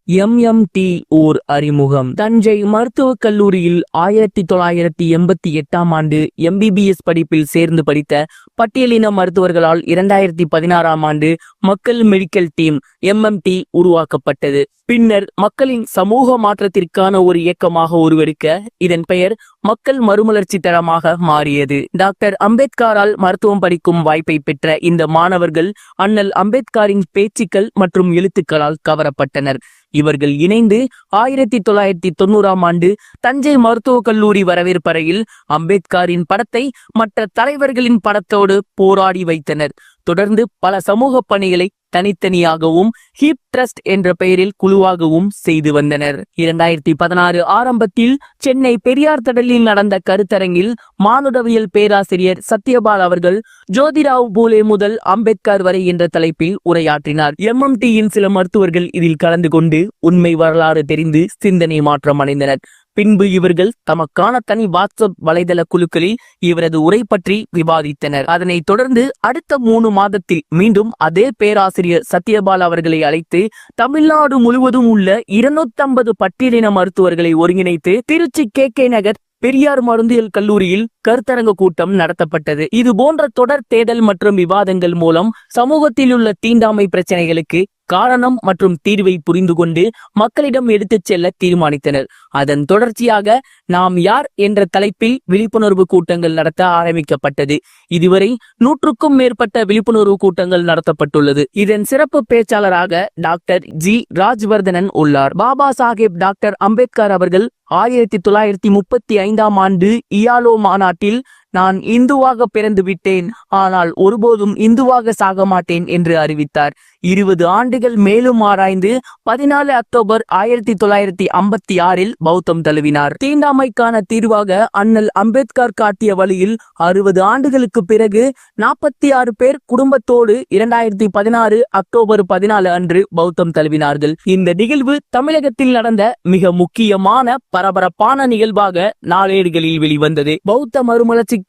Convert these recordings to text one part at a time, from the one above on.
MMT ஓர் அறிமுகம். தஞ்சை மருத்துவக் கல்லூரியில் 1988ஆம் ஆண்டு எம்பிபிஎஸ் படிப்பில் சேர்ந்து படித்த பட்டியலின மருத்துவர்களால் 2016ஆம் ஆண்டு மக்கள் மெடிக்கல் டீம் எம்எம்டி உருவாக்கப்பட்டது. பின்னர் மக்களின் சமூக மாற்றத்திற்கான ஒரு இயக்கமாக உருவெடுக்க இதன் பெயர் மக்கள் மறுமலர்ச்சி தளமாக மாறியது. டாக்டர் அம்பேத்கரால் மருத்துவம் படிக்கும் வாய்ப்பை பெற்ற இந்த மாணவர்கள் அண்ணல் அம்பேத்கரின் பேச்சுக்கள் மற்றும் எழுத்துக்களால் கவரப்பட்டனர். இவர்கள் இணைந்து 1990ஆம் ஆண்டு தஞ்சை மருத்துவக் கல்லூரி வரவேற்பறையில் அம்பேத்கரின் படத்தை மற்ற தலைவர்களின் படத்தோடு போராடி வைத்தனர். தொடர்ந்து பல சமூக பணிகளை தனித்தனியாகவும் ஹீப் ட்ரஸ்ட் என்ற பெயரில் குழுவாகவும் செய்து வந்தனர். 2016 ஆரம்பத்தில் சென்னை பெரியார் திடலில் நடந்த கருத்தரங்கில் மானுடவியல் பேராசிரியர் சத்யபால் அவர்கள் ஜோதிராவ் பூலே முதல் அம்பேத்கர் வரை என்ற தலைப்பில் உரையாற்றினார். எம்எம்டியின் சில மருத்துவர்கள் இதில் கலந்து கொண்டு உண்மை வரலாறு தெரிந்து சிந்தனை மாற்றம் அடைந்தனர். பின்பு இவர்கள் தமக்கான தனி வாட்ஸ்அப் வலைதள குழுக்களில் இவரது உரை பற்றி விவாதித்தனர். அதனை தொடர்ந்து அடுத்த 3 மாதத்தில் மீண்டும் அதே பேராசிரியர் சத்யபால் அவர்களை அழைத்து தமிழ்நாடு முழுவதும் உள்ள 250 பட்டியலின மருத்துவர்களை ஒருங்கிணைத்து திருச்சி கே நகர் பெரியார் மருந்தியல் கல்லூரியில் கருத்தரங்க கூட்டம் நடத்தப்பட்டது. இது போன்ற தொடர் தேடல் மற்றும் விவாதங்கள் மூலம் சமூகத்தில் உள்ள தீண்டாமை பிரச்சனைகளுக்கு காரணம் மற்றும் தீர்வை புரிந்து கொண்டு மக்களிடம் எடுத்துச் செல்ல தீர்மானித்தனர். அதன் தொடர்ச்சியாக நாம் யார் என்ற தலைப்பில் விழிப்புணர்வு கூட்டங்கள் நடத்த ஆரம்பிக்கப்பட்டது. இதுவரை 100க்கும் மேற்பட்ட விழிப்புணர்வு கூட்டங்கள் நடத்தப்பட்டுள்ளது. இதன் சிறப்பு பேச்சாளராக டாக்டர் ஜி ராஜ்வர்தனன் உள்ளார். பாபா சாஹேப் டாக்டர் அம்பேத்கர் அவர்கள் 1935ஆம் ஆண்டு இயாலோ மாநாட்டில் நான் இந்துவாக பிறந்து விட்டேன், ஆனால் ஒருபோதும் இந்துவாக சாக மாட்டேன் என்று அறிவித்தார். 20 ஆண்டுகள் மேலும் ஆராய்ந்து 14 அக்டோபர் 1956இல் பௌத்தம் தழுவினார். தீண்டாமைக்கான தீர்வாக அண்ணல் அம்பேத்கர் காட்டிய வழியில் 60 ஆண்டுகளுக்கு பிறகு 46 பேர் குடும்பத்தோடு 2016 அக்டோபர் 14 அன்று பௌத்தம் தழுவினார்கள். இந்த நிகழ்வு தமிழகத்தில் நடந்த மிக முக்கியமான பரபரப்பான நிகழ்வாக நாளேடுகளில் வெளிவந்தது. பௌத்த மறுமலர்ச்சி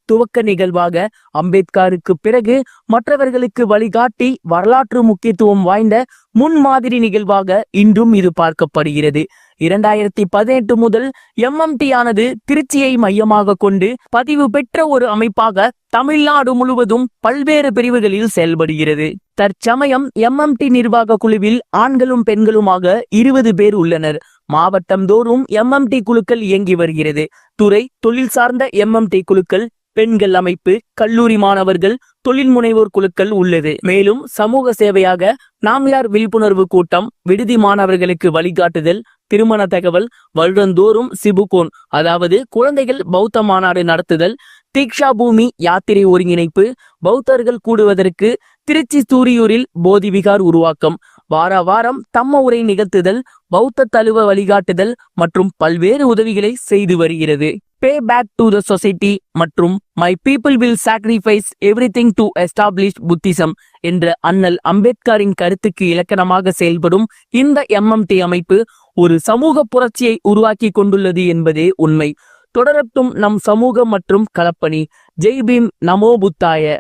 துவக்க நிகழ்வாக அம்பேத்கருக்கு பிறகு மற்றவர்களுக்கு வழிகாட்டி வரலாற்று முக்கியத்துவம் வாய்ந்த முன்மாதிரி நிகழ்வாக இன்றும் இது பார்க்கப்படுகிறது. 2018 முதல் எம்எம்டி ஆனது திருச்சியை மையமாக கொண்டு பதிவு பெற்ற ஒரு அமைப்பாக தமிழ்நாடு முழுவதும் பல்வேறு பிரிவுகளில் செயல்படுகிறது. தற்சமயம் எம்எம்டி நிர்வாக குழுவில் ஆண்களும் பெண்களுமாக 20 பேர் உள்ளனர். மாவட்டம் தோறும் எம்எம்டி குழுக்கள் இயங்கி வருகிறது. துறை தொழில் சார்ந்த எம்எம்டி குழுக்கள், பெண்கள் அமைப்பு, கல்லூரி மாணவர்கள், தொழில் முனைவோர் குழுக்கள் உள்ளது. மேலும் சமூக சேவையாக நாம் யார் விழிப்புணர்வு கூட்டம், விடுதி மாணவர்களுக்கு வழிகாட்டுதல், திருமண தகவல், வருடந்தோறும் சிபுகோன் அதாவது குழந்தைகள் பௌத்த மாநாடு நடத்துதல், தீக்ஷா பூமி யாத்திரை ஒருங்கிணைப்பு, பௌத்தர்கள் கூடுவதற்கு திருச்சி சூரியூரில் போதிவிகார் உருவாக்கம், வார வாரம் தம்ம உரை நிகழ்த்துதல், பௌத்த தழுவ வழிகாட்டுதல் மற்றும் பல்வேறு உதவிகளை செய்து வருகிறது. பே பேக் டு த சொசைட்டி மற்றும் my people will sacrifice everything to establish Buddhism என்ற அண்ணல் அம்பேத்கரின் கருத்துக்கு இலக்கணமாக செயல்படும் இந்த எம்எம்டி அமைப்பு ஒரு சமூக புரட்சியை உருவாக்கி கொண்டுள்ளது என்பதே உண்மை. தொடரட்டும் நம் சமூகம் மற்றும் களப்பணி. ஜெய் பீம், நமோ புத்தாய.